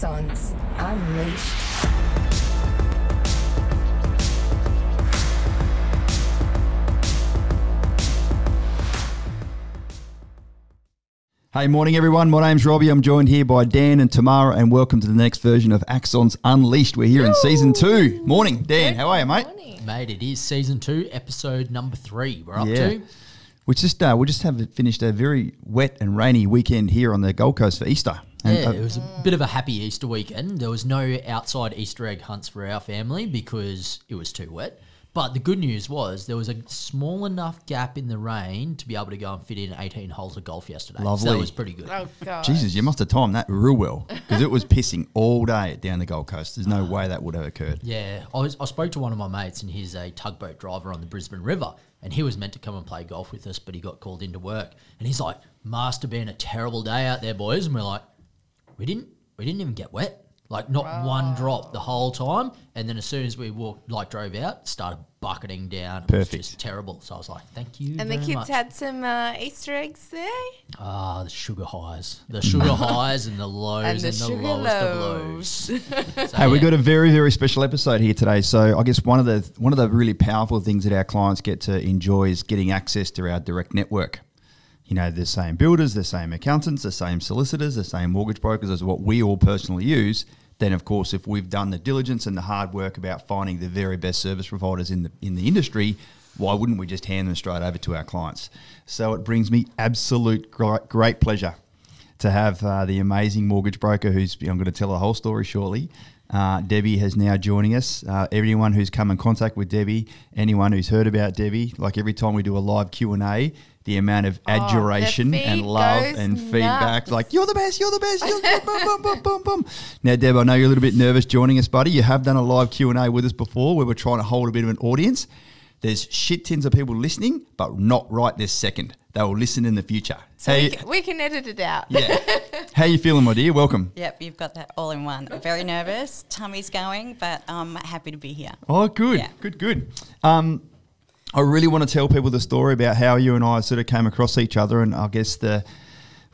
Axons Unleashed. Hey, morning everyone. My name's Robbie. I'm joined here by Dan and Tamara, and welcome to the next version of Axons Unleashed. We're here in season 2. Morning, Dan. How are you, mate? Morning. Mate, it is season 2, episode number 3. We're up to. We just have finished a very wet and rainy weekend here on the Gold Coast for Easter. And, it was a bit of a happy Easter weekend. There was no outside Easter egg hunts for our family because it was too wet. But the good news was there was a small enough gap in the rain to be able to go and fit in 18 holes of golf yesterday. Lovely. So that was pretty good. Oh, God. Jesus, you must have timed that real well because it was pissing all day down the Gold Coast. There's no way that would have occurred. Yeah, I spoke to one of my mates, and he's a tugboat driver on the Brisbane River, and he was meant to come and play golf with us, but he got called into work. And he's like, must have been a terrible day out there, boys. And we're like, we didn't even get wet. Like, not one drop the whole time. And then as soon as we drove out, started bucketing down. It Perfect. was just terrible. So I was like, thank you And the very kids much. had some Easter eggs there? The sugar highs. The sugar highs and the lows And the and the sugar lowest of lows. lows. So, Hey, we've got a very, very special episode here today. So I guess one of the really powerful things that our clients get to enjoy is getting access to our direct network. You know, the same builders, the same accountants, the same solicitors, the same mortgage brokers as what we all personally use. Then, of course, if we've done the diligence and the hard work about finding the very best service providers in the industry, why wouldn't we just hand them straight over to our clients? So it brings me absolute great pleasure to have the amazing mortgage broker I'm going to tell the whole story shortly. Debbie has now joining us. Everyone who's come in contact with Debbie, anyone who's heard about Debbie, like every time we do a live Q&A, the amount of adjuration and love and feedback, like, you're the best, you're the best, boom, boom, boom, boom. Now, Deb, I know you're a little bit nervous joining us, buddy. You have done a live Q&A with us before where we're trying to hold a bit of an audience. There's shit tins of people listening, but not right this second. They will listen in the future. So we can edit it out. Yeah. How you feeling, my dear? Welcome. Yep, you've got that all in one. Very nervous, tummy's going, but I'm happy to be here. Oh, good, Yeah. good. I really want to tell people the story about how you and I sort of came across each other, and I guess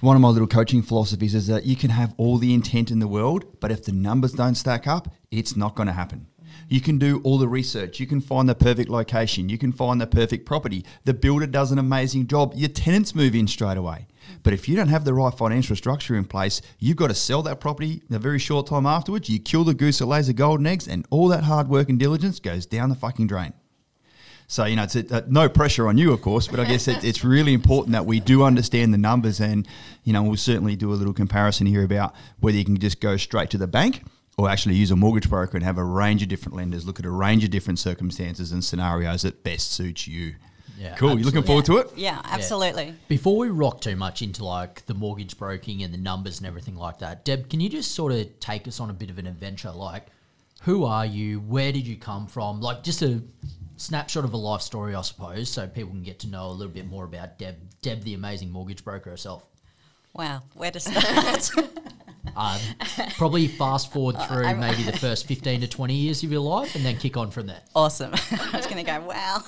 one of my little coaching philosophies is that you can have all the intent in the world, but if the numbers don't stack up, it's not going to happen. You can do all the research. You can find the perfect location. You can find the perfect property. The builder does an amazing job. Your tenants move in straight away. But if you don't have the right financial structure in place, you've got to sell that property in a very short time afterwards. You kill the goose that lays the golden eggs, and all that hard work and diligence goes down the fucking drain. So, you know, it's no pressure on you, of course, but I guess it's really important that we do understand the numbers, and, you know, we'll certainly do a little comparison here about whether you can just go straight to the bank or actually use a mortgage broker and have a range of different lenders, look at a range of different circumstances and scenarios that best suits you. Yeah, cool. absolutely. You looking forward to it? Yeah, absolutely. Yeah. Before we rock too much into like the mortgage broking and the numbers and everything like that, Deb, can you just sort of take us on a bit of an adventure? Like, who are you? Where did you come from? Like, just a snapshot of a life story, I suppose, so people can get to know a little bit more about Deb, the amazing mortgage broker herself. Wow, where to start? Probably fast forward through maybe the first 15 to 20 years of your life and then kick on from there. Awesome. I was going to go, wow.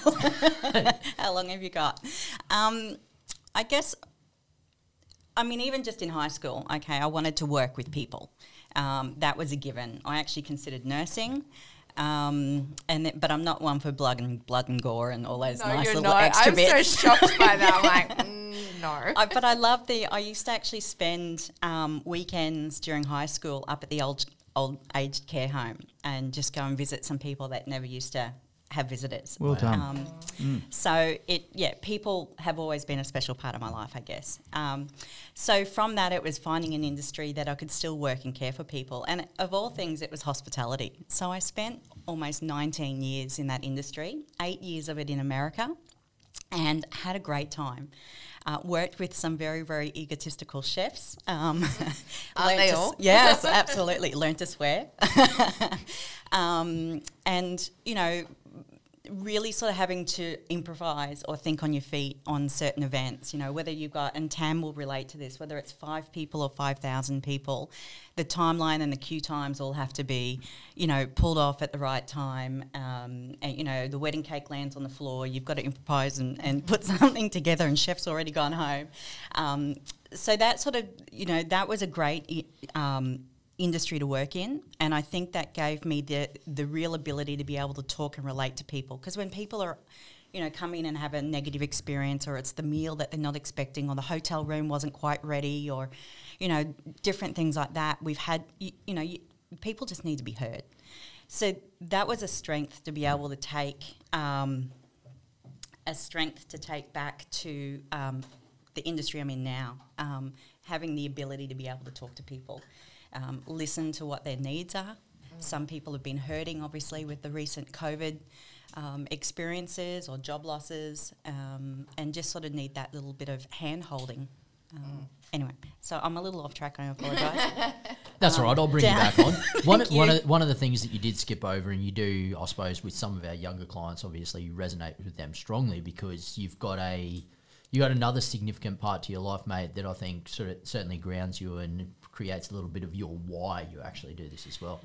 How long have you got? I guess, I mean, even just in high school, okay, I wanted to work with people. That was a given. I actually considered nursing. But I'm not one for blood and gore and all those nice little extra bits. I'm so shocked by that. I'm like, no. But I love I used to actually spend weekends during high school up at the old aged care home and just go and visit some people that never used to have visitors. Well done. So people have always been a special part of my life, I guess. So from that, it was finding an industry that I could still work and care for people. And of all things, it was hospitality. So I spent almost 19 years in that industry, 8 years of it in America, and had a great time. Worked with some very, very egotistical chefs. Aren't they all? Yes, absolutely. Learned to swear. And, you know, really sort of having to improvise or think on your feet on certain events, you know, whether you've got, and Tam will relate to this, whether it's 5 people or 5,000 people, the timeline and the queue times all have to be, you know, pulled off at the right time. And, you know, the wedding cake lands on the floor, you've got to improvise and put something together, and chef's already gone home. So that sort of, you know, that was a great industry to work in, and I think that gave me the real ability to be able to talk and relate to people. Because when people are, come in and have a negative experience, or it's the meal that they're not expecting, or the hotel room wasn't quite ready, or, different things like that, we've had, people just need to be heard. So that was a strength to be able to take, back to the industry I'm in now, having the ability to be able to talk to people, listen to what their needs are. Some people have been hurting, obviously, with the recent COVID experiences or job losses, and just sort of need that little bit of hand-holding. Anyway, so I'm a little off track, I apologise. That's all right, I'll bring you back on. One of the things that you did skip over, and you do, I suppose, with some of our younger clients, obviously you resonate with them strongly because you've got another significant part to your life, mate, that I think certainly grounds you and creates a little bit of your why you actually do this as well.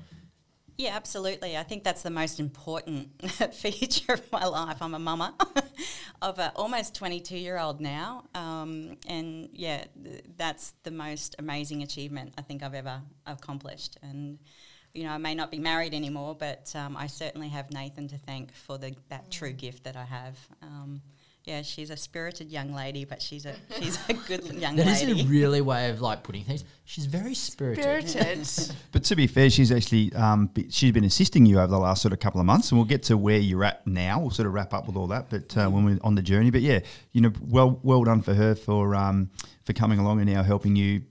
Yeah, absolutely. I think that's the most important feature of my life. I'm a mama of an almost 22-year-old now. And, yeah, that's the most amazing achievement I think I've ever accomplished. And, I may not be married anymore, but I certainly have Nathan to thank for that true gift that I have. Yeah, she's a spirited young lady, but she's a good young lady. That is a really way of like putting things. She's very spirited. But to be fair, she's actually she's been assisting you over the last sort of couple of months, and we'll get to where you're at now. We'll sort of wrap up with all that, but when we're on the journey. But yeah, well done for her for coming along and now helping you,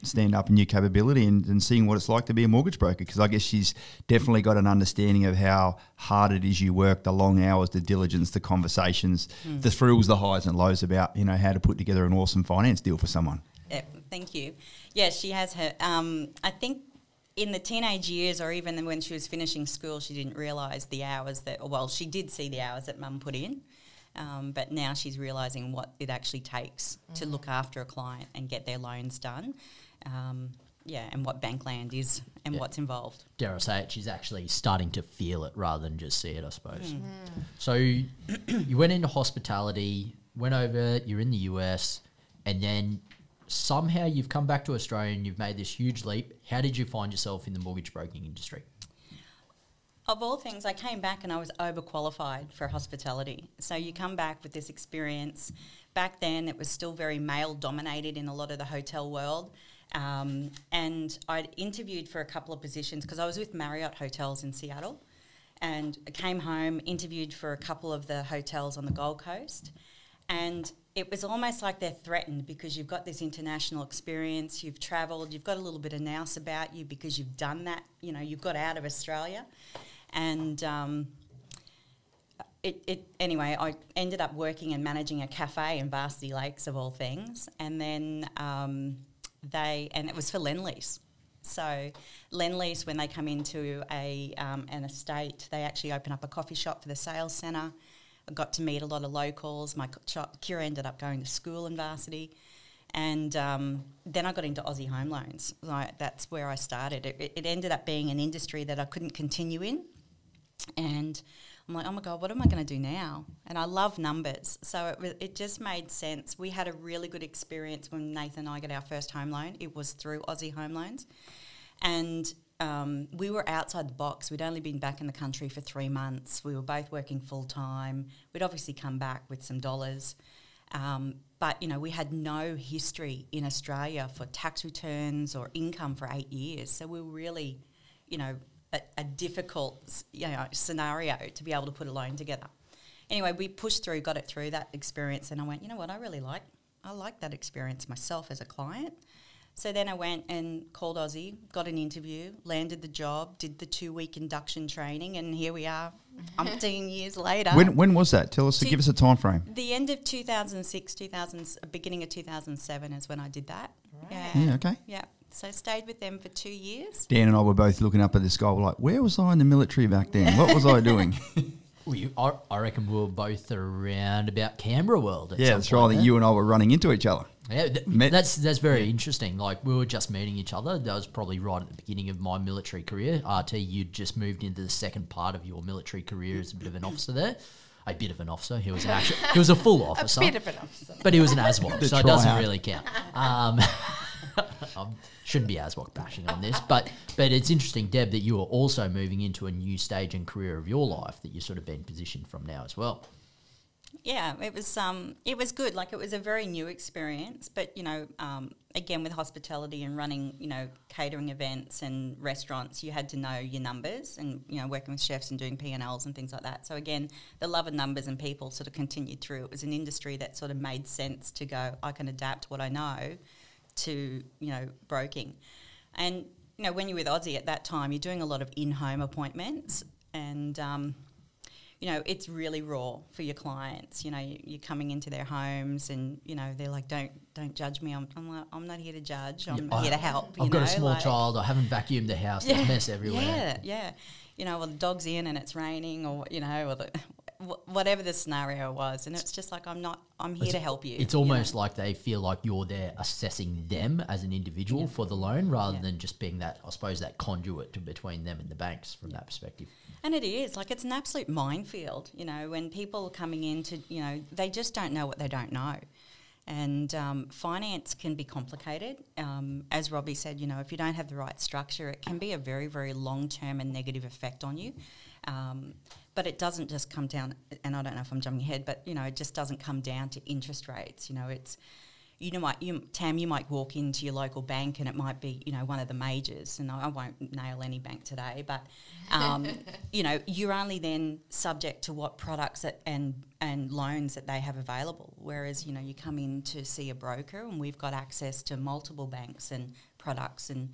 stand up in your capability and seeing what it's like to be a mortgage broker. Because I guess she's definitely got an understanding of how hard it is you work, the long hours, the diligence, the conversations, the thrills, the highs and lows about, how to put together an awesome finance deal for someone. Yeah, thank you. Yeah, she has her, I think in the teenage years, or even when she was finishing school, she didn't realise the hours she did see the hours that mum put in. But now she's realising what it actually takes to look after a client and get their loans done. And what Bankland is and what's involved. Dare I say it, she's actually starting to feel it rather than just see it, I suppose. So you went into hospitality, went over, you're in the US, and then somehow you've come back to Australia and you've made this huge leap. How did you find yourself in the mortgage broking industry? Of all things, I came back and I was overqualified for hospitality. So you come back with this experience. Back then, it was still very male-dominated in a lot of the hotel world. And I'd interviewed for a couple of positions because I was with Marriott Hotels in Seattle. And I came home, interviewed for a couple of the hotels on the Gold Coast. And it was almost like they're threatened because you've got this international experience, you've travelled, you've got a little bit of nous about you because you've done that, you've got out of Australia. And anyway, I ended up working and managing a cafe in Varsity Lakes, of all things. And then it was for Lendlease. So Lendlease, when they come into an estate, they actually open up a coffee shop for the sales centre. I got to meet a lot of locals. My Kira ended up going to school in Varsity. And then I got into Aussie home loans. That's where I started. It ended up being an industry that I couldn't continue in. And I'm like, oh my God, what am I going to do now? And I love numbers. So it just made sense. We had a really good experience when Nathan and I got our first home loan. It was through Aussie Home Loans. And we were outside the box. We'd only been back in the country for 3 months. We were both working full time. We'd obviously come back with some dollars. But, we had no history in Australia for tax returns or income for 8 years. So we were really, a difficult, scenario to be able to put a loan together. Anyway, we pushed through, got it through that experience, and I went, you know what, I like that experience myself as a client. So then I went and called Aussie, got an interview, landed the job, did the 2-week induction training, and here we are, umpteen years later. When was that? Tell us, give us a time frame. The end of 2006, beginning of 2007 is when I did that. Right. Yeah, okay. Yeah. So I stayed with them for 2 years. Dan and I were both looking up at this guy. We're like, where was I in the military back then? What was I doing? I reckon we were both around about Canberra World. Yeah, that's right. You and I were running into each other. Yeah, that's very interesting. Like, we were just meeting each other. That was probably right at the beginning of my military career. RT, you'd just moved into the second part of your military career as a bit of an officer there. A bit of an officer. He was a full officer. A bit of an officer. But he was an ASWAP, so it doesn't really count. Shouldn't be ASWOC bashing on this, but it's interesting, Deb, that you are also moving into a new stage and career of your life that you've sort of been positioned from now as well. Yeah, it was good. Like, it was a very new experience, but, you know, again, with hospitality and running, you know, catering events and restaurants, you had to know your numbers and, you know, working with chefs and doing P&Ls and things like that. So again, the love of numbers and people sort of continued through. It was an industry that sort of made sense to go, I can adapt what I know to, you know, broking. And, you know, when you're with Aussie at that time, you're doing a lot of in-home appointments and, you know, it's really raw for your clients. You know, you're coming into their homes and, you know, they're like, don't judge me. I'm like, I'm not here to judge. I'm here to help. I've got a small child. I haven't vacuumed the house. There's mess everywhere. Yeah. You know, well, the dog's in and it's raining or, you know, or whatever the scenario was. And it's just like, I'm here to help you. It's almost like they feel like you're there assessing them as an individual for the loan rather than just being that, I suppose, that conduit between them and the banks from that perspective. And it is, like, it's an absolute minefield, you know, when people are coming into, you know, they just don't know what they don't know. And finance can be complicated. As Robbie said, you know, if you don't have the right structure, it can be a very, very long-term and negative effect on you. But it doesn't just come down, and I don't know if I'm jumping ahead, but, you know, it just doesn't come down to interest rates. You know, it's, Tam, you might walk into your local bank and it might be, you know, one of the majors, and I won't nail any bank today, but, you know, you're only then subject to what products and loans that they have available. Whereas, you know, you come in to see a broker and we've got access to multiple banks and products and,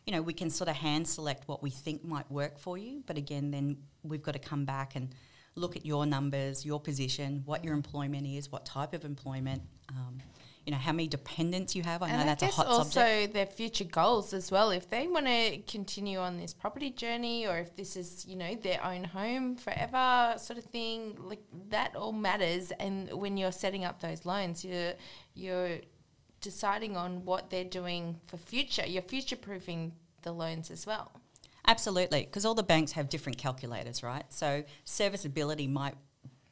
you know, we can sort of hand select what we think might work for you. But again, then we've got to come back and look at your numbers, your position, what your employment is, what type of employment, you know, how many dependents you have. I know that's a hot subject. Also their future goals as well. If they want to continue on this property journey or if this is, you know, their own home forever sort of thing, like that all matters. And when you're setting up those loans, you're deciding on what they're doing for future. You're future-proofing the loans as well. Absolutely, because all the banks have different calculators, right? So serviceability might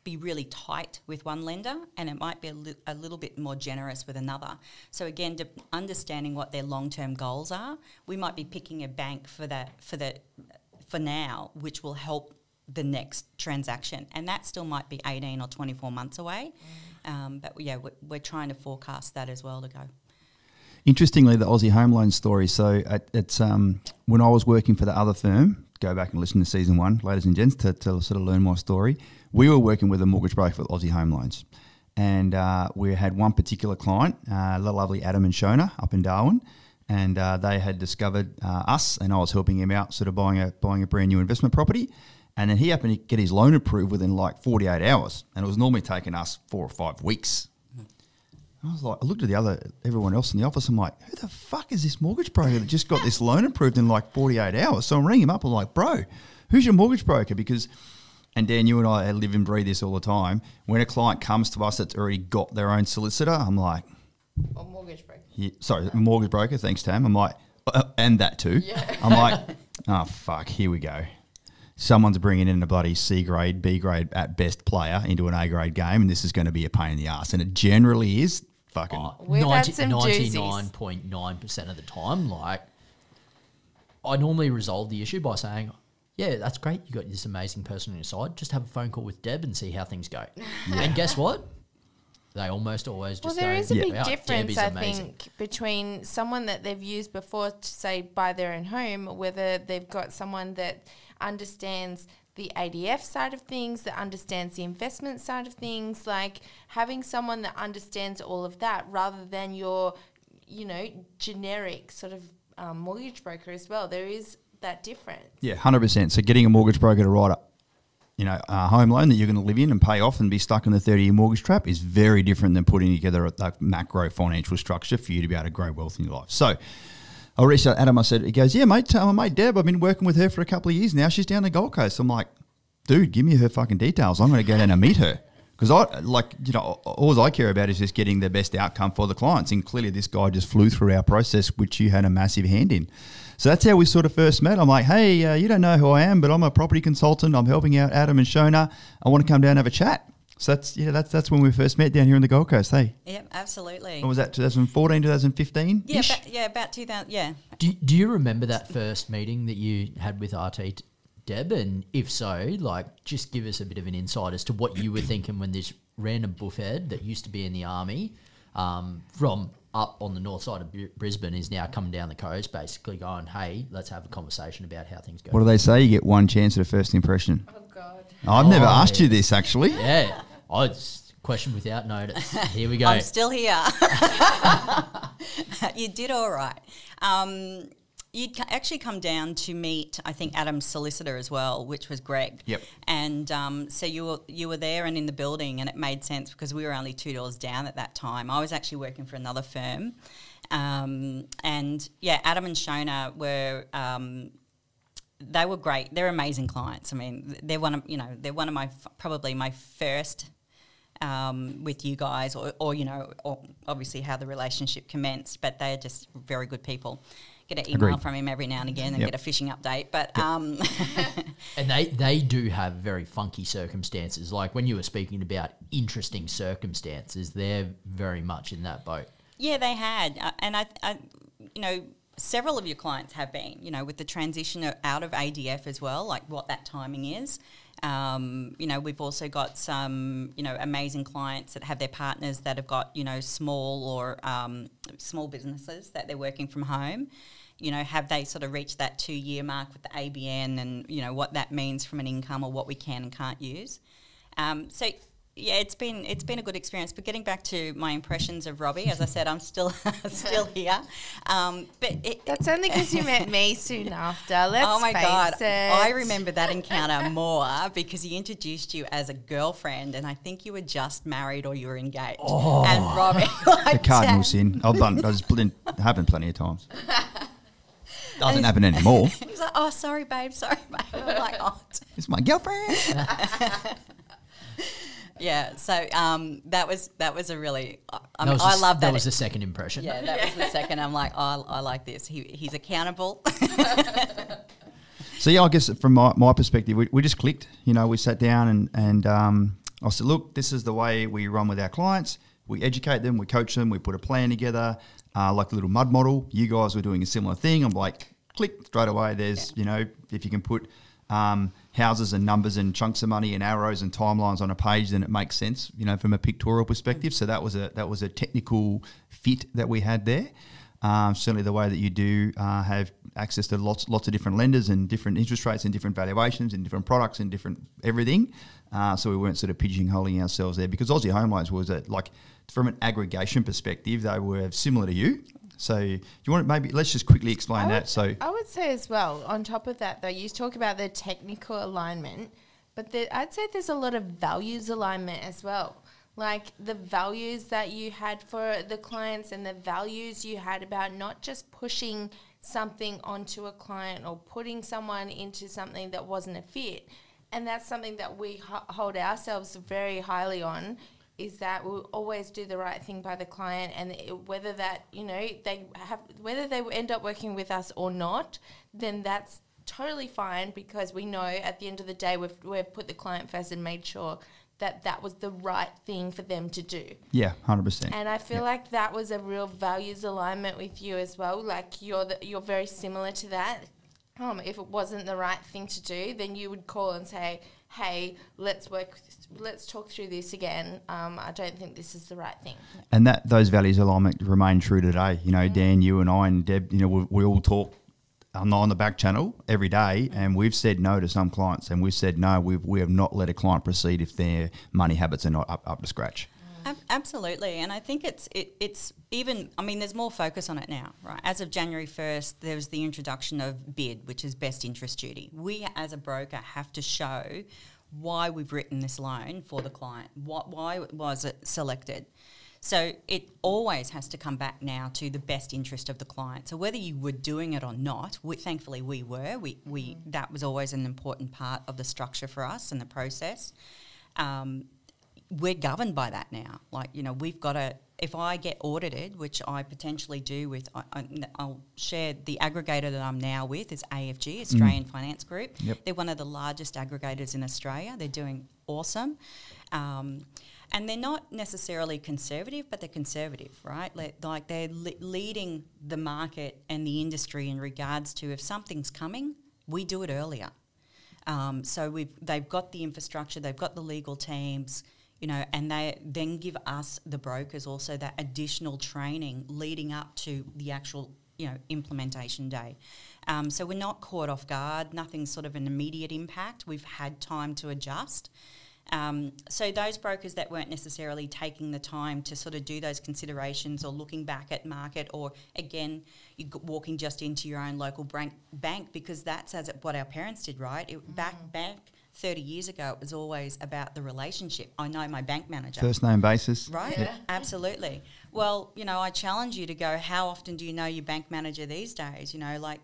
be really tight with one lender and it might be a little bit more generous with another. So again, understanding what their long-term goals are, we might be picking a bank for now, which will help the next transaction, and that still might be 18 or 24 months away. But yeah, we're trying to forecast that as well to go. Interestingly, the Aussie Home Loan story. So it's when I was working for the other firm, go back and listen to season 1, ladies and gents, to sort of learn my story. We were working with a mortgage broker with Aussie Home Loans. And we had one particular client, the lovely Adam and Shona up in Darwin. And they had discovered us, and I was helping him out sort of buying a brand new investment property. And then he happened to get his loan approved within like 48 hours. And it was normally taking us 4 or 5 weeks. I was like, I looked at everyone else in the office. I'm like, who the fuck is this mortgage broker that just got this loan approved in like 48 hours? So I'm ringing him up. I'm like, bro, who's your mortgage broker? Because, and Dan, you and I live and breathe this all the time. When a client comes to us that's already got their own solicitor, I'm like, Or mortgage broker. Yeah, sorry, mortgage broker. Thanks, Tam. I'm like, and that too. Yeah. I'm like, oh, fuck, here we go. Someone's bringing in a bloody C grade, B grade at best player into an A grade game, and this is going to be a pain in the ass. And it generally is fucking We've had some doozies. 99.9% of the time. Like, I normally resolve the issue by saying, yeah, that's great. You got this amazing person on your side. Just have a phone call with Deb and see how things go. Yeah. And guess what? They almost always just there is a big "Wow, Deb difference, is I amazing." think, between someone that they've used before to, say, buy their own home, whether they've got someone that understands the ADF side of things, that understands the investment side of things, like having someone that understands all of that rather than your, you know, generic sort of mortgage broker as well. There is that difference. Yeah, 100%. So getting a mortgage broker to write up, you know, a home loan that you're going to live in and pay off and be stuck in the 30-year mortgage trap is very different than putting together a macro financial structure for you to be able to grow wealth in your life. So I reached out to Adam. I said, he goes, yeah, mate, my mate Deb, I've been working with her for a couple of years now. She's down the Gold Coast. I'm like, dude, give me her fucking details. I'm going to go down and meet her. Because all I care about is just getting the best outcome for the clients. And clearly this guy just flew through our process, which you had a massive hand in. So that's how we sort of first met. I'm like, hey, you don't know who I am, but I'm a property consultant. I'm helping out Adam and Shona. I want to come down and have a chat. So that's when we first met down here on the Gold Coast, hey? Yep, absolutely. What was that, 2014, 2015? Yeah, about 2000, yeah. Do you remember that first meeting that you had with RT, Deb? And if so, like, just give us a bit of an insight as to what you were thinking when this random buffhead that used to be in the army from up on the north side of Brisbane is now coming down the coast, basically going, hey, let's have a conversation about how things go. What do they say? You get one chance at a first impression. Oh, God. I've never asked you this, actually. Yeah. It's question without notice. Here we go. I'm still here. You did all right. You'd actually come down to meet, I think, Adam's solicitor as well, which was Greg. Yep. And so you were there and in the building, and it made sense because we were only 2 doors down at that time. I was actually working for another firm. And, yeah, Adam and Shona were they were great. They're amazing clients. I mean, they're one of my probably my first with you guys, or obviously how the relationship commenced. But they're just very good people. Get an email from him every now and again and get a fishing update. But and they do have very funky circumstances. Like when you were speaking about interesting circumstances, they're very much in that boat. Yeah, they had, and I several of your clients have been, with the transition out of ADF as well, like what that timing is. We've also got some, amazing clients that have their partners that have got, small businesses that they're working from home. Have they sort of reached that 2-year mark with the ABN and, what that means from an income or what we can and can't use. Yeah, it's been a good experience. But getting back to my impressions of Robbie, as I said, I'm still here. That's only because you met me soon after. Let's face God, it. I remember that encounter more because he introduced you as a girlfriend, and I think you were just married or you were engaged. Oh. And Robbie, The cardinal sin. It happened plenty of times. Doesn't happen anymore. He's like, "Oh, sorry, babe. I'm like, "Oh, it's my girlfriend." Yeah, so that was a really. I love that. That was the second impression. Yeah, that was the second. I'm like, I like this. He's accountable. So yeah, I guess from my perspective, we just clicked. We sat down and I said, look, this is the way we run with our clients. We educate them, we coach them, we put a plan together, like the little mud model. You guys were doing a similar thing. I'm like, click straight away. There's if you can put houses and numbers and chunks of money and arrows and timelines on a page, then it makes sense, from a pictorial perspective. So that was a technical fit that we had there. Certainly the way that you do have access to lots of different lenders and different interest rates and different valuations and different products and different everything. So we weren't sort of pigeonholing ourselves there, because Aussie Home Loans was from an aggregation perspective, they were similar to you. So you want to let's just quickly explain that. So I would say as well, on top of that, though, you talk about the technical alignment, but I'd say there's a lot of values alignment as well. Like the values that you had for the clients and the values you had about not just pushing something onto a client or putting someone into something that wasn't a fit. And that's something that we hold ourselves very highly on, is that we'll always do the right thing by the client, and whether that, whether they end up working with us or not, then that's totally fine, because we know at the end of the day we've put the client first and made sure that was the right thing for them to do. Yeah, 100%. And I feel like that was a real values alignment with you as well. Like you're very similar to that. If it wasn't the right thing to do, then you would call and say, hey, let's talk through this again. I don't think this is the right thing. And those values alignment remain true today. Dan, you and I and Deb, we all talk on the back channel every day, and we've said no to some clients, and we've said no, we have not let a client proceed if their money habits are not up to scratch. Absolutely, and I think it's even, there's more focus on it now, right? As of January 1st, there's the introduction of BID, which is best interest duty. We as a broker have to show why we've written this loan for the client, why was it selected. So it always has to come back now to the best interest of the client. So whether you were doing it or not, thankfully we were. That was always an important part of the structure for us and the process. we're governed by that now. Like, you know, we've got to, if I get audited, which I potentially do with, I'll share the aggregator that I'm now with is AFG, Australian Finance Group. Yep. They're one of the largest aggregators in Australia. They're doing awesome. And they're not necessarily conservative, but they're conservative, right? Like they're leading the market and the industry in regards to if something's coming, we do it earlier. So they've got the infrastructure, they've got the legal teams, you know, and they then give us, the brokers, also that additional training leading up to the actual, you know, implementation day. So we're not caught off guard, nothing's sort of an immediate impact. We've had time to adjust. So those brokers that weren't necessarily taking the time to sort of do those considerations or looking back at market, or again, you walking just into your own local bank, because that's what our parents did, right? Back 30 years ago, it was always about the relationship. I know my bank manager. First name basis. Right, Yeah. Absolutely. Well, you know, I challenge you to go, how often do you know your bank manager these days? You know, like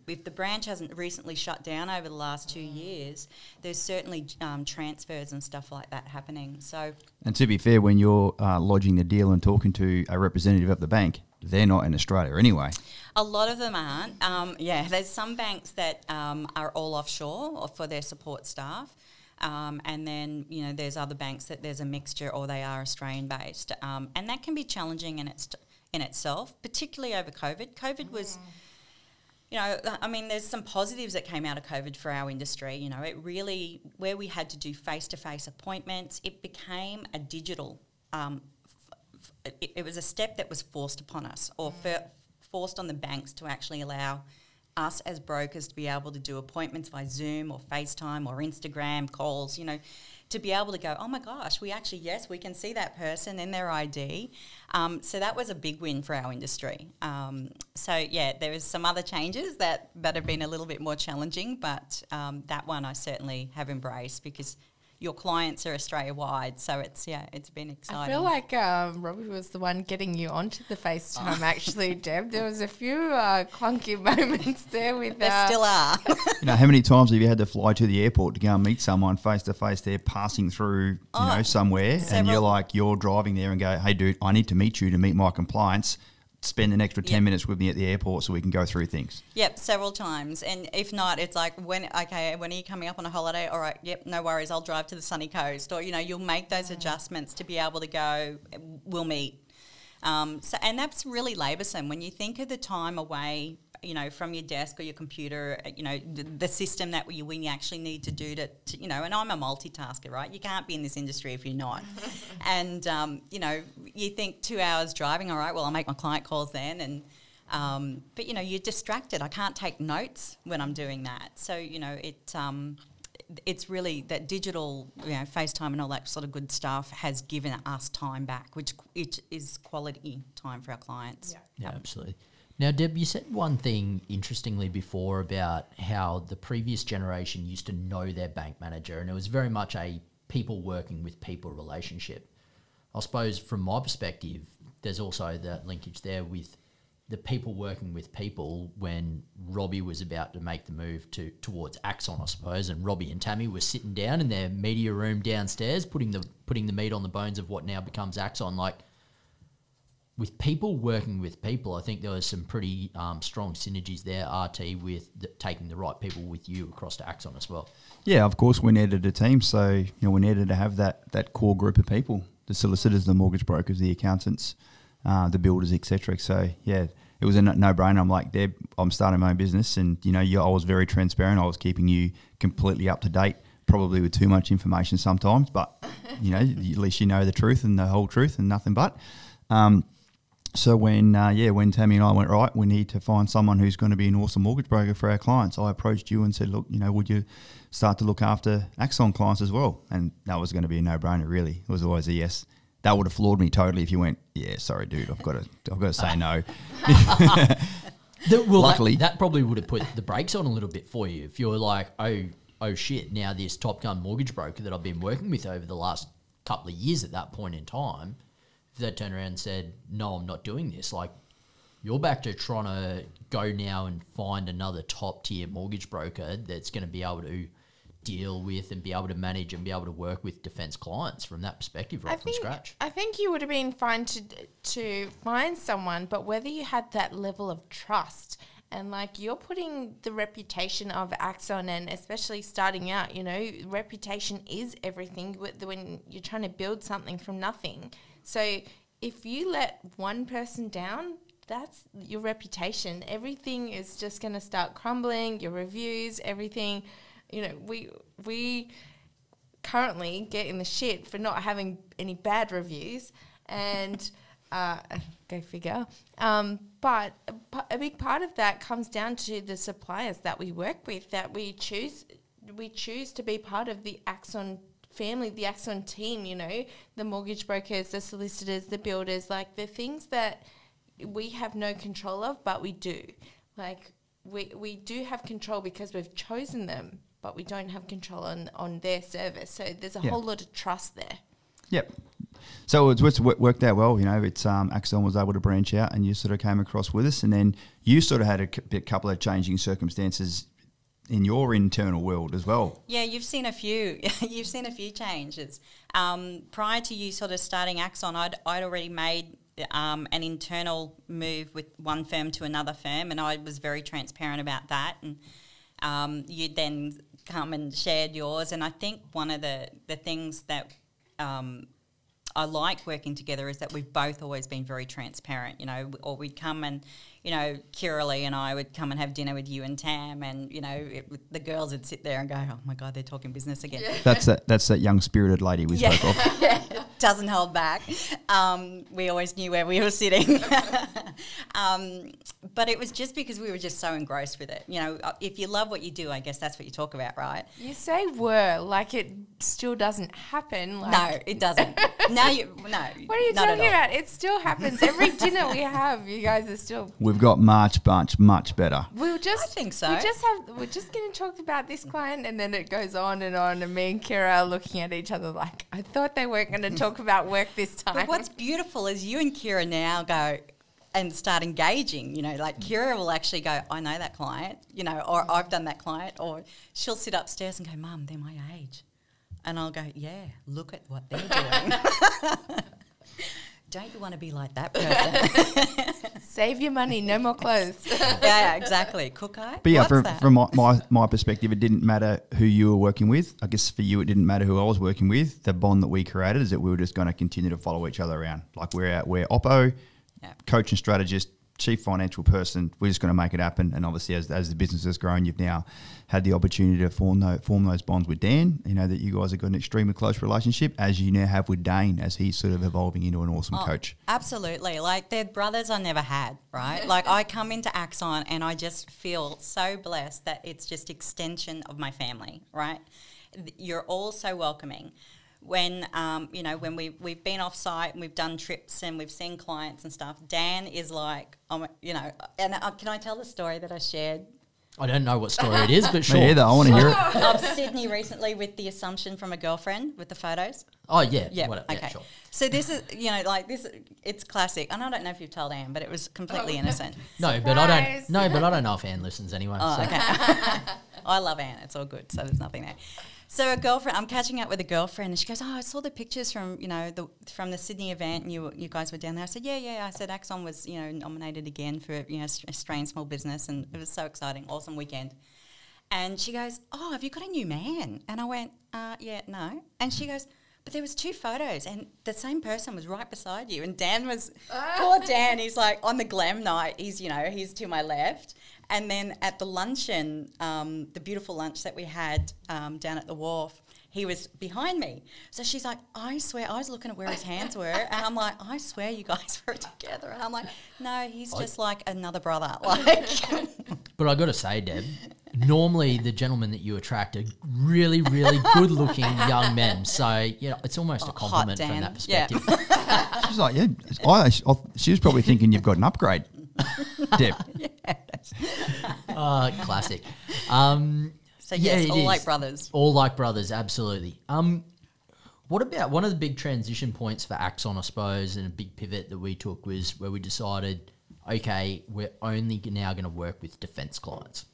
if the branch hasn't recently shut down over the last 2 years, there's certainly transfers and stuff like that happening. So, And to be fair, when you're lodging the deal and talking to a representative of the bank, they're not in Australia anyway. a lot of them aren't. There's some banks that are all offshore for their support staff. And then, you know, there's other banks that there's a mixture, or they are Australian-based. And that can be challenging in itself, particularly over COVID. COVID was... You know, I mean, there's some positives that came out of COVID for our industry. You know, it really, where we had to do face-to-face appointments, it became a digital, it was a step that was forced upon us, or forced on the banks to actually allow us as brokers to be able to do appointments by Zoom or FaceTime or Instagram calls, you know, to be able to go, oh my gosh, we can see that person and their ID. So that was a big win for our industry. There was some other changes that have been a little bit more challenging, but that one I certainly have embraced, because your clients are Australia-wide, so it's been exciting. I feel like Robbie was the one getting you onto the FaceTime, actually, Deb. There was a few clunky moments there with... There still are. You know, how many times have you had to fly to the airport to go and meet someone face to face? They're passing through, you know, somewhere, and you're driving there and go, hey, dude, I need to meet you to meet my compliance. Spend an extra 10 minutes with me at the airport so we can go through things. Yep, several times. And if not, it's like, when are you coming up on a holiday? All right, yep, no worries, I'll drive to the sunny coast. Or, you know, you'll make those adjustments to be able to go, we'll meet. And that's really laboursome. When you think of the time away, you know, from your desk or your computer, you know, the system that we actually need to do to, you know, and I'm a multitasker, right? You can't be in this industry if you're not. And, you know, you think 2 hours driving, all right, well, I'll make my client calls then. And but, you know, you're distracted. I can't take notes when I'm doing that. So, you know, it's really that digital, you know, FaceTime and all that sort of good stuff has given us time back, which is quality time for our clients. Yeah, absolutely. Now, Deb, you said one thing interestingly before about how the previous generation used to know their bank manager, and it was very much a people working with people relationship. I suppose from my perspective, there's also that linkage there with the people working with people when Robbie was about to make the move towards Axon, I suppose, and Robbie and Tammy were sitting down in their media room downstairs, putting the meat on the bones of what now becomes Axon. Like, with people working with people, I think there was some pretty strong synergies there, RT, with taking the right people with you across to Axon as well. Yeah, of course, we needed a team, so you know, we needed to have that core group of people: the solicitors, the mortgage brokers, the accountants, the builders, etc. So yeah, it was a no-brainer. I'm like, Deb, I'm starting my own business, and you know, I was very transparent. I was keeping you completely up to date, probably with too much information sometimes, but you know, at least you know the truth and the whole truth and nothing but. So when Tammy and I went, right, we need to find someone who's going to be an awesome mortgage broker for our clients, I approached you and said, look, you know, would you start to look after Axon clients as well? And that was going to be a no-brainer, really. It was always a yes. That would have floored me totally if you went, yeah, sorry, dude, I've got to say no. Luckily, that probably would have put the brakes on a little bit for you if you were like, oh shit, now this Top Gun mortgage broker that I've been working with over the last couple of years at that point in time, if they turned around and said, no, I'm not doing this, like, you're back to trying to go now and find another top tier mortgage broker that's going to be able to deal with and be able to manage and be able to work with defence clients from that perspective right from scratch? I think you would have been fine to find someone, but whether you had that level of trust and like you're putting the reputation of Axon, and especially starting out, you know, reputation is everything when you're trying to build something from nothing. So if you let one person down, that's your reputation. Everything is just going to start crumbling, your reviews, everything. You know, we currently get in the shit for not having any bad reviews, and go figure. But a big part of that comes down to the suppliers that we work with, that we choose to be part of the Axon family, the Axon team, you know, the mortgage brokers, the solicitors, the builders, like the things that we have no control of, but we do. Like we do have control because we've chosen them, but we don't have control on their service. So there's a whole lot of trust there. Yep. So it's worked out well, you know. It's Axon was able to branch out, and you sort of came across with us, and then you sort of had a couple of changing circumstances in your internal world as well. Yeah, you've seen a few. You've seen a few changes. Prior to you sort of starting Axon, I'd already made an internal move with one firm to another firm, and I was very transparent about that. And you then come and shared yours, and I think one of the things that I like working together is that we've both always been very transparent, you know, or we'd come and, you know, Kiralee and I would come and have dinner with you and Tam, and, you know, the girls would sit there and go, oh my God, they're talking business again. Yeah. That's that young spirited lady we spoke of. Yeah, doesn't hold back. We always knew where we were sitting. But it was just because we were just so engrossed with it. You know, if you love what you do, I guess that's what you talk about, right? You say were, like it still doesn't happen. Like no, it doesn't. No. What are you talking about? It still happens. Every dinner we have, you guys are still... We've got much better. I think so. We're just going to talk about this client, and then it goes on, and me and Kira are looking at each other like, I thought they weren't going to talk about work this time. But what's beautiful is you and Kira now go and start engaging, you know, like Kira will actually go, I know that client, you know, or I've done that client, or she'll sit upstairs and go, Mum, they're my age. And I'll go, yeah, look at what they're doing. Don't you want to be like that person? Save your money, no more clothes. Yeah, exactly. Cook eye. But yeah, from my perspective, it didn't matter who you were working with. I guess for you, it didn't matter who I was working with. The bond that we created is that we were just going to continue to follow each other around. Like we're Oppo, coach and strategist, chief financial person. We're just going to make it happen. And obviously, as the business has grown, you've now had the opportunity to form those bonds with Dan. You know that you guys have got an extremely close relationship, as you now have with Dane, as he's sort of evolving into an awesome coach. Absolutely. Like they're brothers I never had, right? Like I come into Axon and I just feel so blessed that it's just extension of my family, right? You're all so welcoming. When you know, when we've been off site and we've done trips and we've seen clients and stuff, Dan is like, you know, and can I tell the story that I shared? I don't know what story it is, but sure. Me either. I want to hear it. Of Sydney recently with the assumption from a girlfriend with the photos. Oh yeah, Whatever. Okay. Yeah, Sure. So this is, you know, like this, it's classic. And I don't know if you've told Anne, but it was completely innocent. No, but I don't. No, but I don't know if Anne listens anyway. Oh, so. okay. I love Anne. It's all good. So there's nothing there. So a girlfriend, I'm catching up with a girlfriend, and she goes, "Oh, I saw the pictures from, you know, from the Sydney event, and you guys were down there." I said, "Yeah." I said, "Axon was, you know, nominated again for, you know, Australian Small Business, and it was so exciting, awesome weekend." And she goes, "Oh, have you got a new man?" And I went, "Yeah, no." And she goes, "But there was 2 photos, and the same person was right beside you." And Dan was, poor Dan, he's like on the glam night, he's to my left. And then at the luncheon, the beautiful lunch that we had down at the wharf, he was behind me. So she's like, I swear, I was looking at where his hands were, and I'm like, I swear you guys were together. And I'm like, no, he's just like another brother. Like, but I got to say, Deb, normally the gentlemen that you attract are really, really good-looking young men. So, you know, it's almost a compliment from that perspective. Yeah. She's like, yeah. She was probably thinking you've got an upgrade, Deb. Yes. Classic. So yes, all like brothers. All like brothers, absolutely. What about one of the big transition points for Axon, I suppose, and a big pivot that we took was where we decided, okay, we're only now going to work with defence clients.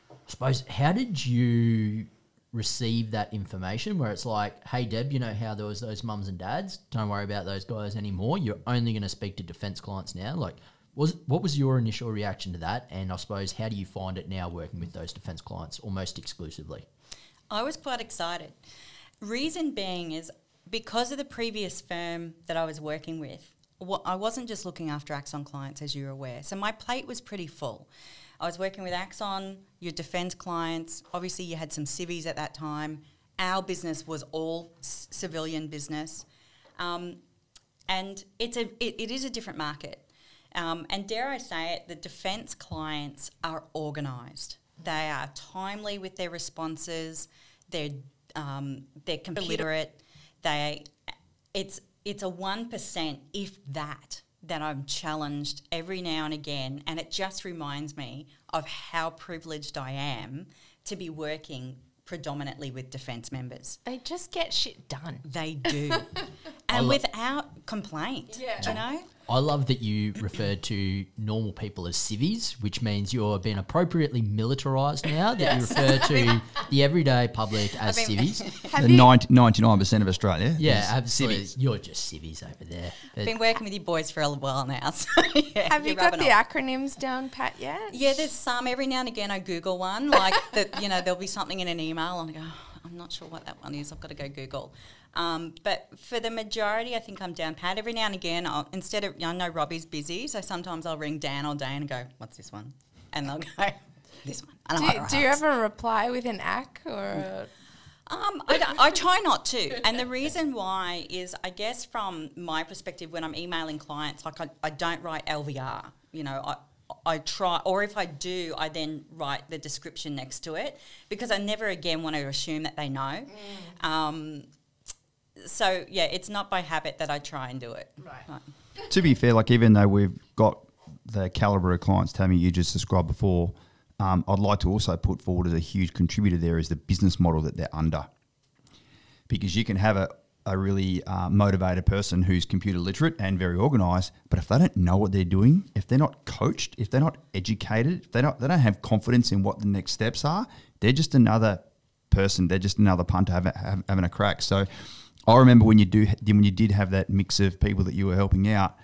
I suppose, how did you receive that information where it's like, hey, Deb, you know how there was those mums and dads? Don't worry about those guys anymore. You're only going to speak to defence clients now. Like, what was your initial reaction to that? And I suppose, how do you find it now working with those defence clients almost exclusively? I was quite excited. Reason being is because of the previous firm that I was working with, I wasn't just looking after Axon clients, as you're aware. So my plate was pretty full. I was working with Axon, your defence clients. Obviously, you had some civvies at that time. Our business was all civilian business. And it is a different market. And dare I say it, the defence clients are organised. They are timely with their responses. They're computer literate. It's a 1%, if that I'm challenged every now and again, and it just reminds me of how privileged I am to be working predominantly with defence members. They just get shit done. They do. And without complaint, do you know? I love that you referred to normal people as civvies, which means you're being appropriately militarised now, that you refer to the everyday public as civvies. 99% of Australia. Yeah, absolutely. Civvies. You're just civvies over there. I've been working with you boys for a while now. So yeah, have you got the acronyms down pat yet? Yeah, there's some. Every now and again I Google one, like that. You know, there'll be something in an email and I go, oh, I'm not sure what that one is. I've got to go Google. But for the majority, I think I'm down pat. Every now and again, I know Robbie's busy, so sometimes I'll ring Dan or Dane and go, what's this one? And they'll go, this one. And do you ever reply with an ac or? I try not to. And the reason why is, I guess from my perspective, when I'm emailing clients, like I don't write LVR. You know, I try, or if I do, I then write the description next to it because I never again want to assume that they know. So, yeah, it's not by habit that I try and do it. Right. To be fair, like even though we've got the calibre of clients, Tammy, you just described before, I'd like to also put forward as a huge contributor there is the business model that they're under. Because you can have a really motivated person who's computer literate and very organised, but if they don't know what they're doing, if they're not coached, if they're not educated, if they don't have confidence in what the next steps are, they're just another person. They're just another punter having a crack. So I remember when you did have that mix of people that you were helping out,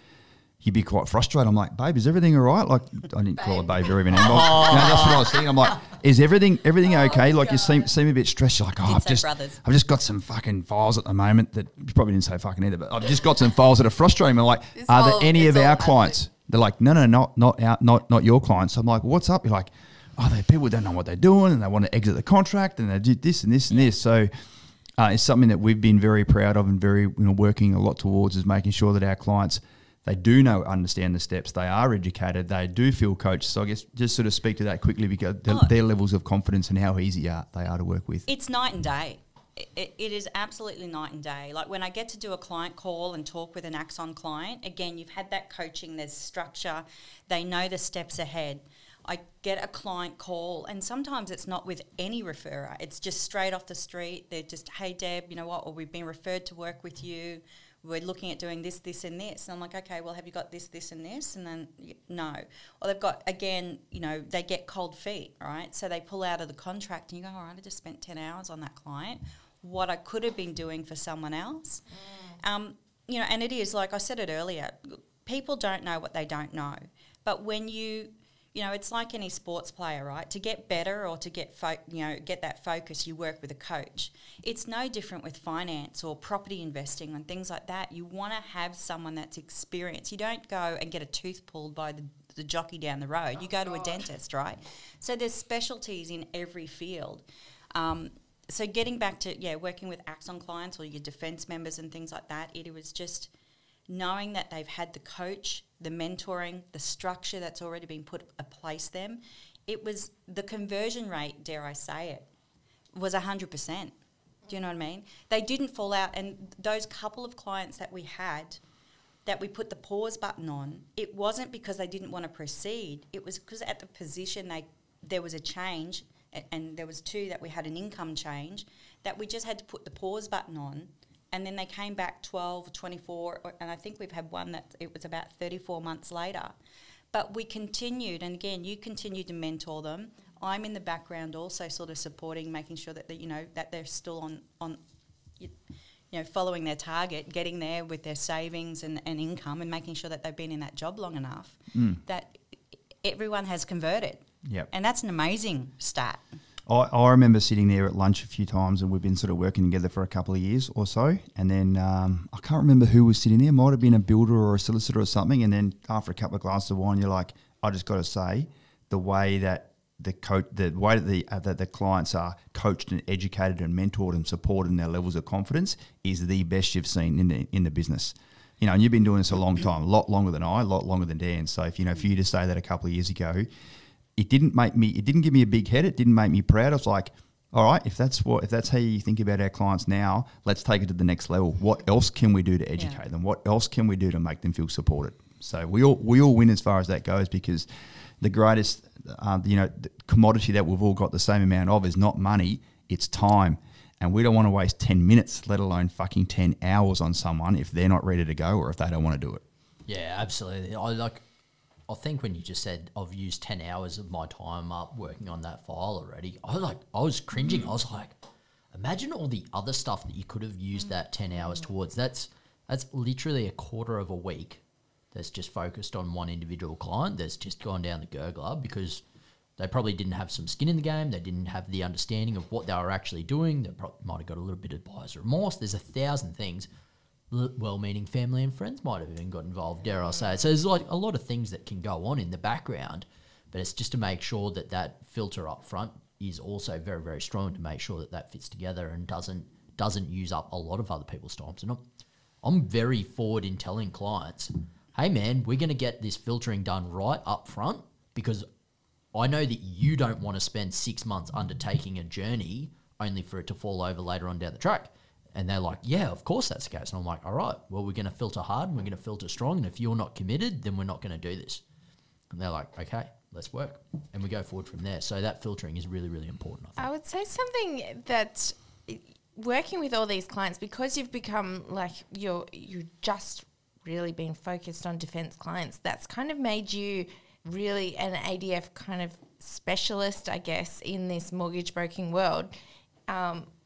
you'd be quite frustrated. I'm like, babe, is everything all right? Like, I didn't call her babe or even that's what I was saying. I'm like, is everything okay? Like, you seem a bit stressed. You're like, I've just got some fucking files at the moment that you probably didn't say fucking either, but I've just got some files that are frustrating me. I'm like, are there any of our clients? They're like, no, not your clients. I'm like, what's up? You're like, they people don't know what they're doing and they want to exit the contract and they do this and this and this. So it's something that we've been very proud of and very working a lot towards is making sure that our clients, they do understand the steps, they are educated, they do feel coached. So I guess just sort of speak to that quickly because their levels of confidence and how easy they are to work with. It's night and day. It is absolutely night and day. Like when I get to do a client call and talk with an Axon client, again, you've had that coaching, there's structure, they know the steps ahead. I get a client call and sometimes it's not with any referrer. It's just straight off the street. They're just, hey, Deb, you know what, or we've been referred to work with you. We're looking at doing this, this and this. And I'm like, okay, well, have you got this, this and this? And then, no. Or they've got, again, they get cold feet, right? So they pull out of the contract and you go, all right, I just spent 10 hours on that client. What I could have been doing for someone else. And it is, like I said it earlier, people don't know what they don't know. But when it's like any sports player, right? To get better or to get that focus, you work with a coach. It's no different with finance or property investing and things like that. You want to have someone that's experienced. You don't go and get a tooth pulled by the jockey down the road. You go to a dentist, right? So there's specialties in every field. So getting back to, working with Axon clients or your defence members and things like that, it was just knowing that they've had the coach, the mentoring, the structure that's already been put in place them. It was the conversion rate, dare I say it, was 100%. Do you know what I mean? They didn't fall out. And those couple of clients that we had that we put the pause button on, it wasn't because they didn't want to proceed. It was because at the position there was a change and there was 2 that we had an income change that we just had to put the pause button on. And then they came back 12, 24, and I think we've had one that it was about 34 months later. But we continued, and again, you continued to mentor them I'm in the background also sort of supporting, making sure that that they're still on following their target, getting there with their savings and income, and making sure that they've been in that job long enough that everyone has converted. Yep. And that's an amazing stat. I remember sitting there at lunch a few times, and we've been sort of working together for a couple of years or so. And then I can't remember who was sitting there. Might have been a builder or a solicitor or something. And then after a couple of glasses of wine, you're like, I just got to say, the way that the clients are coached and educated and mentored and supported in their levels of confidence is the best you've seen in the business. You know, and you've been doing this a long time, a lot longer than I, a lot longer than Dan. So if for you to say that a couple of years ago, it didn't give me a big head. It didn't make me proud. I was like, all right, if that's how you think about our clients now, let's take it to the next level. What else can we do to educate them? What else can we do to make them feel supported? So we all win as far as that goes, because the greatest, the commodity that we've all got the same amount of is not money, it's time. And we don't want to waste 10 minutes, let alone fucking 10 hours on someone if they're not ready to go or if they don't want to do it. Yeah, absolutely. I think when you just said I've used 10 hours of my time up working on that file already, I was cringing. I was like, imagine all the other stuff that you could have used that 10 hours towards. That's literally a quarter of a week that's just focused on one individual client that's just gone down the gurgler because they probably didn't have some skin in the game. They didn't have the understanding of what they were actually doing. They might have got a little bit of buyer's remorse. There's 1,000 things. Well-meaning family and friends might have even got involved, dare I say. So there's like a lot of things that can go on in the background, but it's just to make sure that filter up front is also very, very strong to make sure that fits together and doesn't use up a lot of other people's time. So I'm very forward in telling clients, hey man, we're going to get this filtering done right up front, because I know that you don't want to spend 6 months undertaking a journey only for it to fall over later on down the track. And they're like, yeah, of course that's the case. And I'm like, all right, well, we're going to filter hard and we're going to filter strong. And if you're not committed, then we're not going to do this. And they're like, okay, let's work. And we go forward from there. So that filtering is really, really important, I think. I would say something that working with all these clients, because you've become like you're just really been focused on defence clients, that's kind of made you really an ADF kind of specialist, I guess, in this mortgage broking world.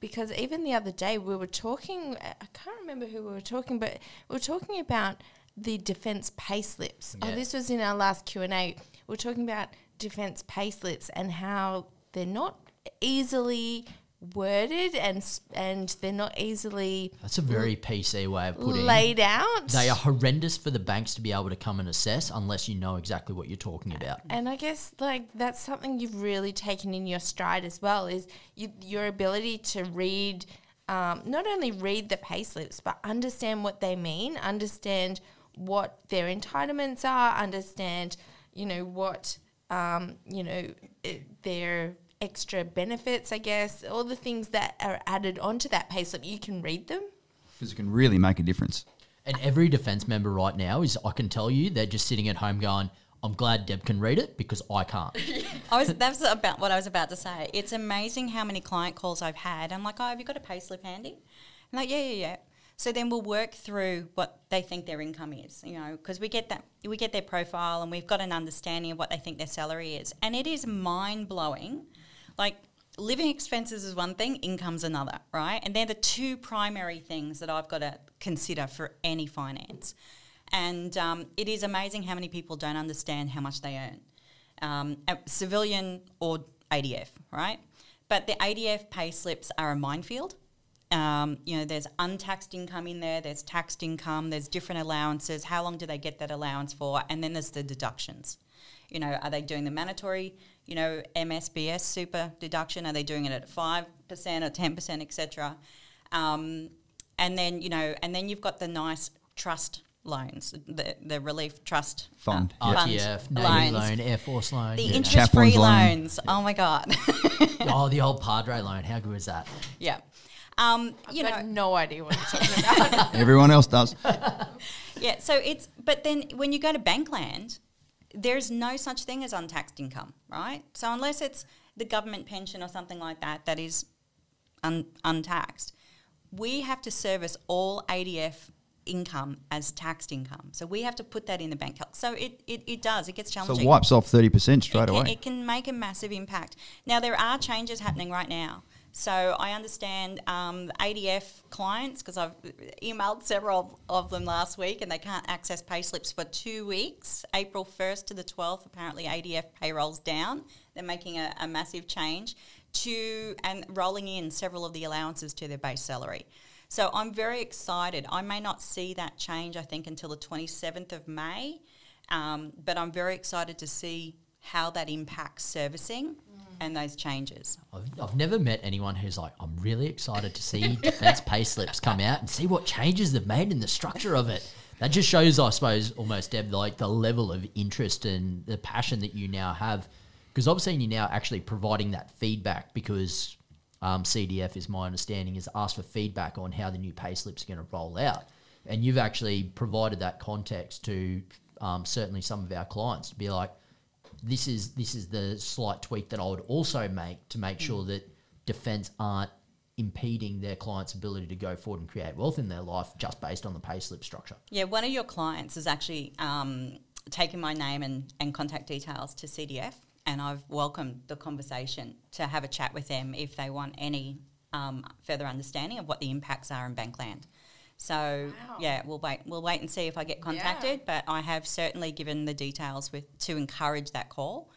Because even the other day we were talking, I can't remember who we were talking, but we were talking about the defence pay slips. Yeah. Oh, this was in our last Q&A. We were talking about defence pay slips and how they're not easily worded and they're not easily That's a very PC way of putting laid out. They are horrendous for the banks to be able to come and assess unless you know exactly what you're talking about. And I guess like that's something you've really taken in your stride as well, is your ability to read, not only read the pay slips, but understand what they mean, understand what their entitlements are, understand, what, their extra benefits, I guess, all the things that are added onto that payslip. You can read them. Because it can really make a difference. And every defence member right now I can tell you, they're just sitting at home going, I'm glad Deb can read it because I can't. That's about what I was about to say. It's amazing how many client calls I've had. I'm like, oh, have you got a payslip handy? I'm like, yeah. So then we'll work through what they think their income is, because we get their profile and we've got an understanding of what they think their salary is. And it is mind-blowing. Like, living expenses is one thing, income's another, right? And they're the two primary things that I've got to consider for any finance. And it is amazing how many people don't understand how much they earn, civilian or ADF, right? But the ADF pay slips are a minefield. There's untaxed income in there, there's taxed income, there's different allowances, how long do they get that allowance for, and then there's the deductions. Are they doing the mandatory, MSBS super deduction? Are they doing it at 5% or 10%, etc.? And then you've got the nice trust loans, the relief trust Fund. RTF, Navy loan, Air Force loan. The interest-free loans. Oh, my God. The old Padre loan. How good is that? Yeah. I've got no idea what you're talking about. Everyone else does. Yeah, but then when you go to Bankland, there's no such thing as untaxed income, right? So unless it's the government pension or something like that is untaxed, we have to service all ADF income as taxed income. So we have to put that in the bank. So it does. It gets challenging. So it wipes off 30% straight away. It can make a massive impact. Now, there are changes happening right now. So I understand ADF clients, because I've emailed several of them last week, and they can't access payslips for 2 weeks. April 1st to the 12th, apparently ADF payroll's down. They're making a massive change and rolling in several of the allowances to their base salary. So I'm very excited. I may not see that change, I think, until the 27th of May, but I'm very excited to see how that impacts servicing and those changes. I've never met anyone who's like, I'm really excited to see defence pay slips come out and see what changes they've made in the structure of it. That just shows, I suppose, almost, Deb, like the level of interest and the passion that you now have. Because I've seen you now actually providing that feedback, because CDF, is my understanding, has asked for feedback on how the new pay slips are going to roll out. And you've actually provided that context to certainly some of our clients to be like, this is the slight tweak that I would also make to make sure that defence aren't impeding their clients' ability to go forward and create wealth in their life just based on the pay slip structure. Yeah, one of your clients has actually taken my name and contact details to CDF, and I've welcomed the conversation to have a chat with them if they want any further understanding of what the impacts are in Bankland. So, yeah, we'll wait and see if I get contacted, but I have certainly given the details to encourage that call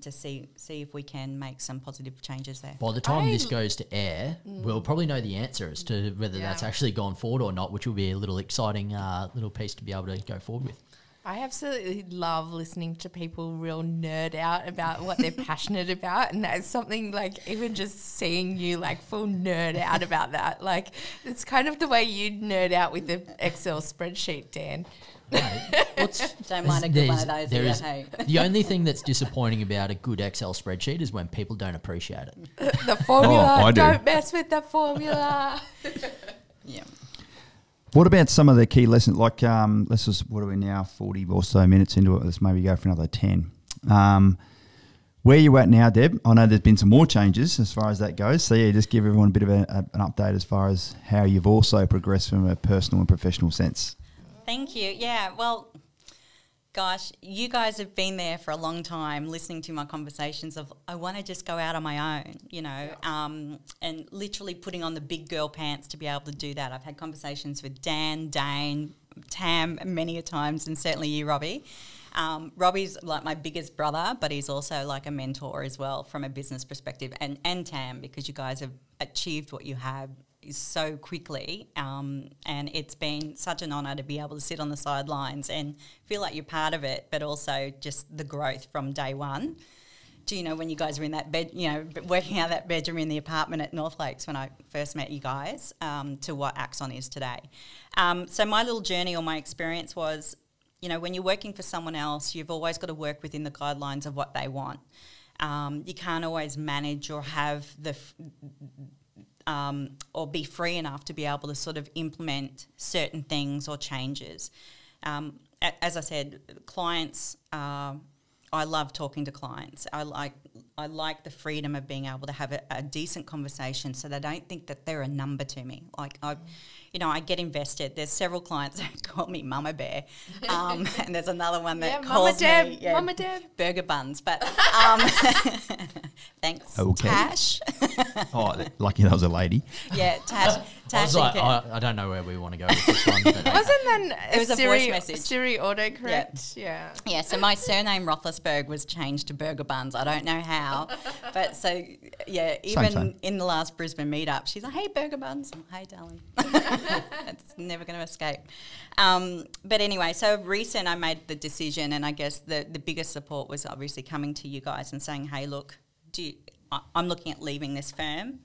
to see if we can make some positive changes there. By the time this goes to air, we'll probably know the answer as to whether that's actually gone forward or not, which will be a little exciting little piece to be able to go forward with. I absolutely love listening to people real nerd out about what they're passionate about, and that's something like even just seeing you like full nerd out about that. Like it's kind of the way you nerd out with the Excel spreadsheet, Dan. Don't mind a good one of those. The only thing that's disappointing about a good Excel spreadsheet is when people don't appreciate it. The formula, I do. don't mess with the formula. Yeah. What about some of the key lessons? Like, let's just, what are we now, 40 or so minutes into it? Let's maybe go for another 10. Where are you at now, Deb? I know there's been some more changes as far as that goes. So, yeah, just give everyone a bit of an update as far as how you've also progressed from a personal and professional sense. Thank you. Yeah, well, gosh, you guys have been there for a long time listening to my conversations of I want to just go out on my own, and literally putting on the big girl pants to be able to do that. I've had conversations with Dan, Dane, Tam many a times, and certainly you, Robbie. Robbie's like my biggest brother, but he's also like a mentor as well from a business perspective, and Tam, because you guys have achieved what you have so quickly, and it's been such an honour to be able to sit on the sidelines and feel like you're part of it, but also just the growth from day one. Do you know when you guys were in that bed, working out that bedroom in the apartment at North Lakes when I first met you guys, to what Axon is today. So my little journey or my experience was, when you're working for someone else, you've always got to work within the guidelines of what they want. You can't always manage or have or be free enough to be able to sort of implement certain things or changes. As I said, clients, I love talking to clients. I like the freedom of being able to have a decent conversation so they don't think that they're a number to me. Like I get invested. There's several clients that call me Mama Bear, and there's another one that calls me Mama Deb, Burger Buns. But thanks, okay. Tash. Oh, lucky that was a lady. Yeah, Tash. I was like, I don't know where we want to go with this one. But wasn't that it was a voice message. Siri autocorrect? Yeah. Yeah, so my surname Rothlisberg was changed to Burger Buns. I don't know how. But so, yeah, even in the last Brisbane meetup, she's like, hey, Burger Buns. Hey, darling. It's never going to escape. But anyway, so recent I made the decision, and I guess the biggest support was obviously coming to you guys and saying, hey, look, I'm looking at leaving this firm.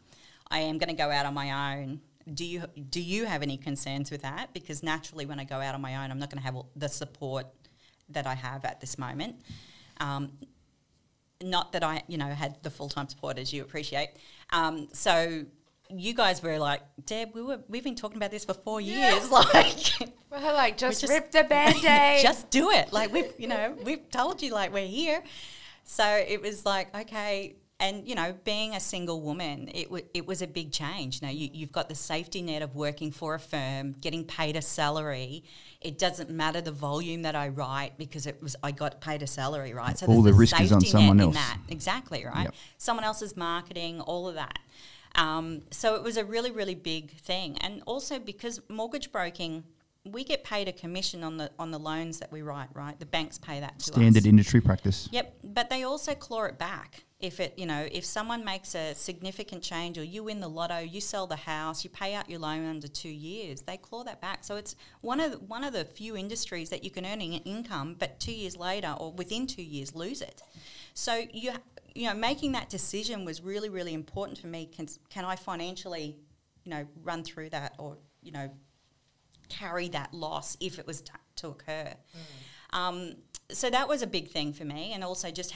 I am going to go out on my own. Do you have any concerns with that? Because naturally when I go out on my own, I'm not going to have the support that I have at this moment. Not that I, had the full-time support, as you appreciate. So you guys were like, Deb, we've been talking about this for 4 years. We're like, just rip the Band-Aid. Just do it. Like we've told you, like, we're here. So it was like, okay, And, you know, being a single woman, it was a big change. Now, you've got the safety net of working for a firm, getting paid a salary. It doesn't matter the volume that I write because I got paid a salary, right? So all there's the a risk is on safety someone net else. in that. Exactly, right? Yep. Someone else's marketing, all of that. So it was a really, really big thing. And also because mortgage broking, we get paid a commission on the loans that we write, right? The banks pay that to us. Standard industry practice. Yep, but they also claw it back. If someone makes a significant change or you win the lotto, you sell the house, you pay out your loan under 2 years, they claw that back. So it's one of the few industries that you can earn income, but 2 years later or within 2 years lose it. So you know, making that decision was really, really important for me. Can I financially, you know, run through that or, you know, carry that loss if it was to occur? So that was a big thing for me, and also just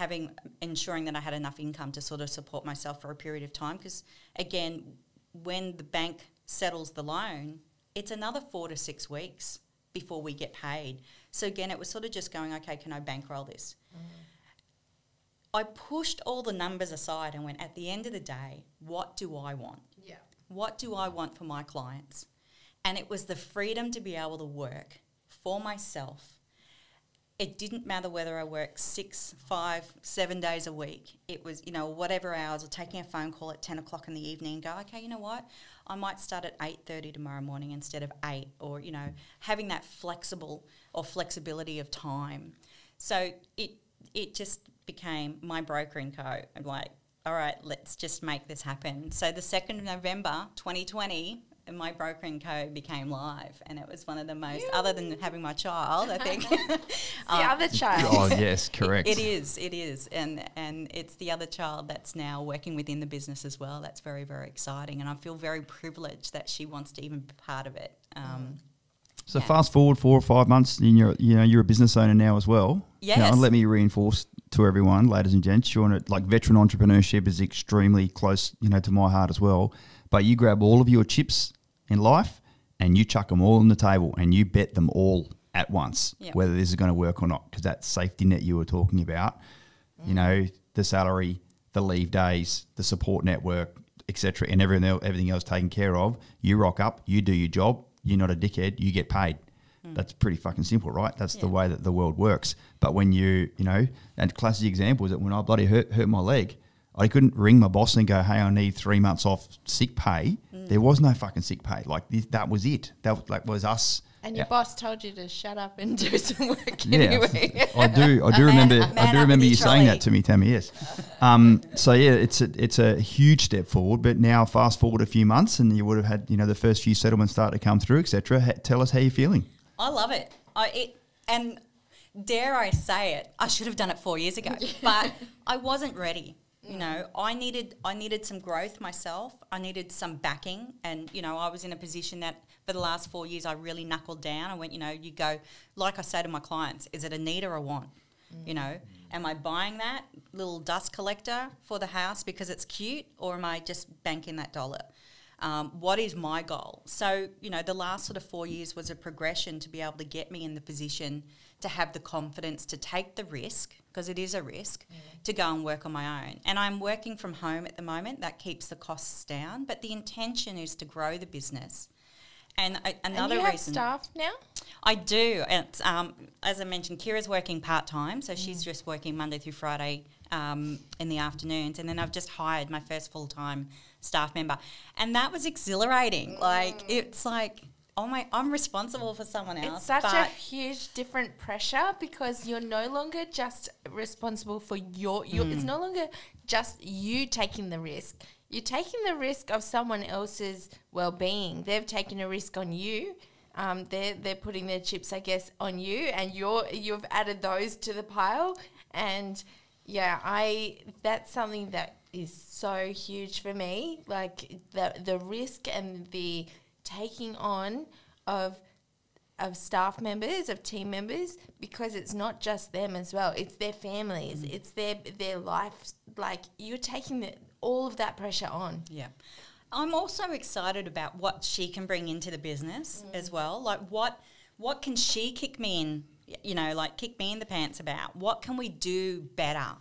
ensuring that I had enough income to sort of support myself for a period of time, because again, when the bank settles the loan, it's another 4 to 6 weeks before we get paid. So again, it was sort of just going, okay, can I bankroll this? I pushed all the numbers aside and went, at the end of the day, what do I want? Yeah. What do I want for my clients? And it was the freedom to be able to work for myself. It didn't matter whether I worked 6, 5, 7 days a week. It was, you know, whatever hours, or taking a phone call at 10 o'clock in the evening and go, okay, you know what, I might start at 8:30 tomorrow morning instead of 8, or, you know, having that flexibility of time. So it just became my broker and co. I'm like, all right, let's just make this happen. So the 2nd of November 2020, my broker and co became live, and it was one of the most, other than having my child, I think. The other child. Oh, yes, correct. It is, and it's the other child that's now working within the business as well. That's very, very exciting, and I feel very privileged that she wants to even be part of it. So fast forward 4 or 5 months, and you're a business owner now as well. Yes. Now, let me reinforce to everyone, ladies and gents, veteran entrepreneurship is extremely close, to my heart as well. But you grab all of your chips in life and you chuck them all on the table and you bet them all at once, whether this is going to work or not, because that safety net you were talking about, the salary, the leave days, the support network, etc., and everything else taken care of. You rock up, you do your job, you're not a dickhead, you get paid. That's pretty fucking simple, right? That's the way that the world works. But when and classic example is that when I bloody hurt my leg, I couldn't ring my boss and go, hey, I need 3 months off sick pay. There was no fucking sick pay. That was it. That was us. And your boss told you to shut up and do some work anyway. I do remember you saying that to me, Tammy. Yes. It's a huge step forward. But now, fast forward a few months, and you would have had the first few settlements start to come through, etc. Tell us how you're feeling. I love it. And dare I say it, I should have done it 4 years ago, but I wasn't ready. I needed some growth myself. I needed some backing, and I was in a position that for the last 4 years I really knuckled down. I went, you go, like I say to my clients, is it a need or a want? Am I buying that little dust collector for the house because it's cute, or am I just banking that dollar? What is my goal? So, the last sort of 4 years was a progression to be able to get me in the position to have the confidence to take the risk, because it is a risk, to go and work on my own. And I'm working from home at the moment. That keeps the costs down. But the intention is to grow the business. And another you have reason, staff now? I do. It's, as I mentioned, Kira's working part-time, so she's just working Monday through Friday in the afternoons. And then I've just hired my first full-time staff member. And that was exhilarating. It's like, I'm responsible for someone else. It's such a huge different pressure, because you're no longer just responsible for your it's no longer just you taking the risk. You're taking the risk of someone else's well-being. They've taken a risk on you. They're putting their chips, I guess, on you, and you've added those to the pile. And that's something that is so huge for me. Like the risk and the taking on of staff members, of team members, because it's not just them as well. It's their families. It's their life. Like, you're taking all of that pressure on. Yeah. I'm also excited about what she can bring into the business as well. Like, what can she kick me you know, like kick me in the pants about. What can we do better?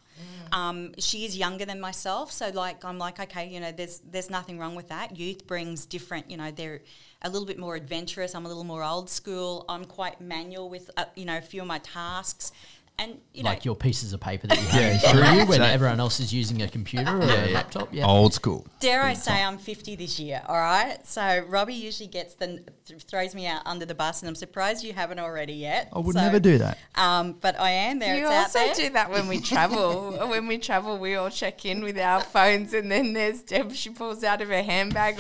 She is younger than myself, so like I'm like, okay, you know, there's nothing wrong with that. Youth brings different, you know, they're a little bit more adventurous. I'm a little more old school. I'm quite manual with, you know, a few of my tasks. And, you know, like your pieces of paper that you have in front of you when everyone else is using a computer or a laptop. Yeah. Old school. Dare I say I'm 50 this year, all right? So Robbie usually throws me out under the bus, and I'm surprised you haven't already yet. I would never do that. But I am there. You it's also out there. do that when we travel. When we travel, we all check in with our phones, and then there's Deb. She pulls out of her handbag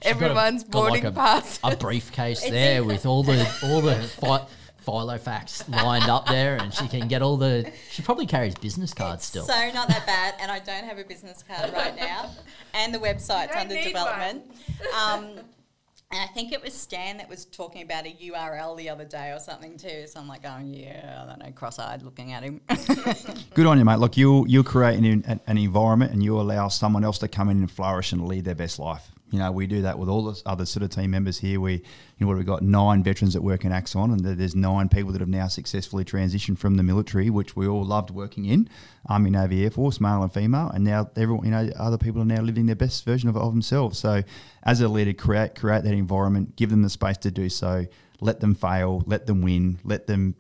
everyone's boarding pass. A briefcase there with all the Filofax lined up there, and she can get all the. She probably carries business cards still. So not that bad, and I don't have a business card right now, and the website's under development. And I think it was Stan that was talking about a URL the other day or something too. So I'm like, oh yeah, I don't know, cross-eyed looking at him. Good on you, mate. Look, you'll create an environment, and you allow someone else to come in and flourish and lead their best life. You know, we do that with all the other sort of team members here. We've got 9 veterans that work in Axon, and there's 9 people that have now successfully transitioned from the military, which we all loved working in, Army, Navy, Air Force, male and female, and now everyone, you know, other people are now living their best version of themselves. So, as a leader, create that environment, give them the space to do so, let them fail, let them win, let them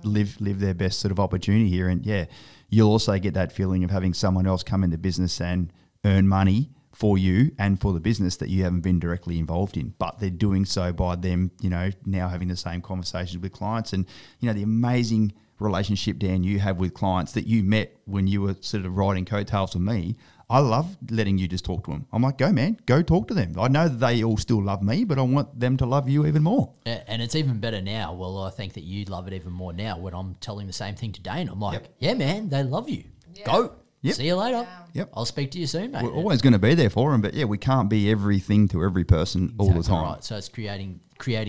live their best sort of opportunity here, and yeah, you'll also get that feeling of having someone else come into business and earn money for you and for the business that you haven't been directly involved in, but they're doing so by them, you know, now having the same conversations with clients. And, you know, the amazing relationship, Dan, you have with clients that you met when you were sort of riding coattails with me. I love letting you just talk to them. I'm like, go, man, go talk to them. I know that they all still love me, but I want them to love you even more. And it's even better now. Well, I think that you love it even more now when I'm telling the same thing to Dane. I'm like, yeah, man, they love you. Yeah. Go. Yep. See you later. Yep. I'll speak to you soon, mate. We're always going to be there for them, but yeah, we can't be everything to every person all the time. Right. So it's creating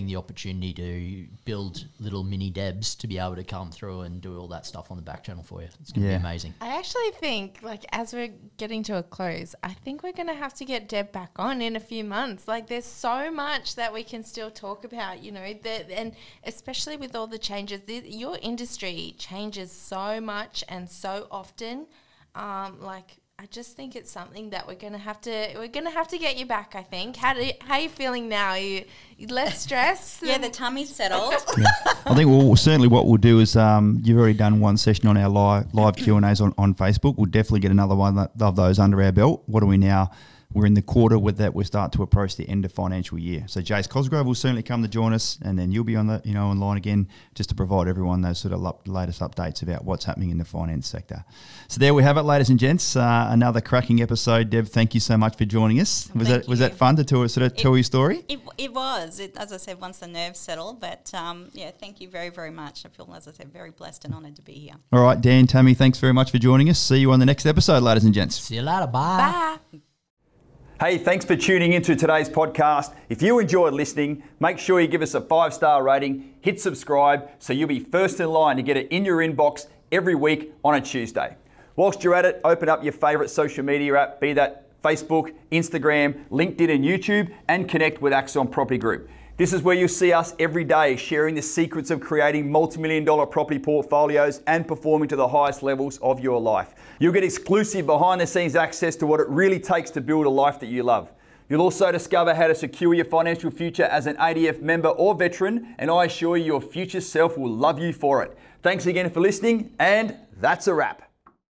the opportunity to build little mini Debs to be able to come through and do all that stuff on the back channel for you. It's going to be amazing. I actually think, like, as we're getting to a close, I think we're going to have to get Deb back on in a few months. Like, there's so much that we can still talk about, you know, and especially with all the changes. Your industry changes so much and so often. I just think it's something that we're gonna have to get you back. I think. How are you feeling now? You less stressed? Yeah, the tummy's settled. I think certainly what we'll do is you've already done one session on our live Q&As on Facebook. We'll definitely get another one of those under our belt. What are we now? We're in the quarter with that. We start to approach the end of financial year. So Jace Cosgrove will certainly come to join us, and then you'll be online again just to provide everyone those sort of latest updates about what's happening in the finance sector. So there we have it, ladies and gents. Another cracking episode. Deb, thank you so much for joining us. Was that fun to tell your story? It was. As I said, once the nerves settle. But thank you very, very much. I feel, as I said, very blessed and honoured to be here. All right, Dan, Tammy, thanks very much for joining us. See you on the next episode, ladies and gents. See you later. Bye. Bye. Hey, thanks for tuning into today's podcast. If you enjoyed listening, make sure you give us a 5-star rating, hit subscribe so you'll be first in line to get it in your inbox every week on a Tuesday. Whilst you're at it, open up your favourite social media app, be that Facebook, Instagram, LinkedIn and YouTube, and connect with Axon Property Group. This is where you'll see us every day sharing the secrets of creating multi-million-dollar property portfolios and performing to the highest levels of your life. You'll get exclusive behind-the-scenes access to what it really takes to build a life that you love. You'll also discover how to secure your financial future as an ADF member or veteran, and I assure you your future self will love you for it. Thanks again for listening, and that's a wrap.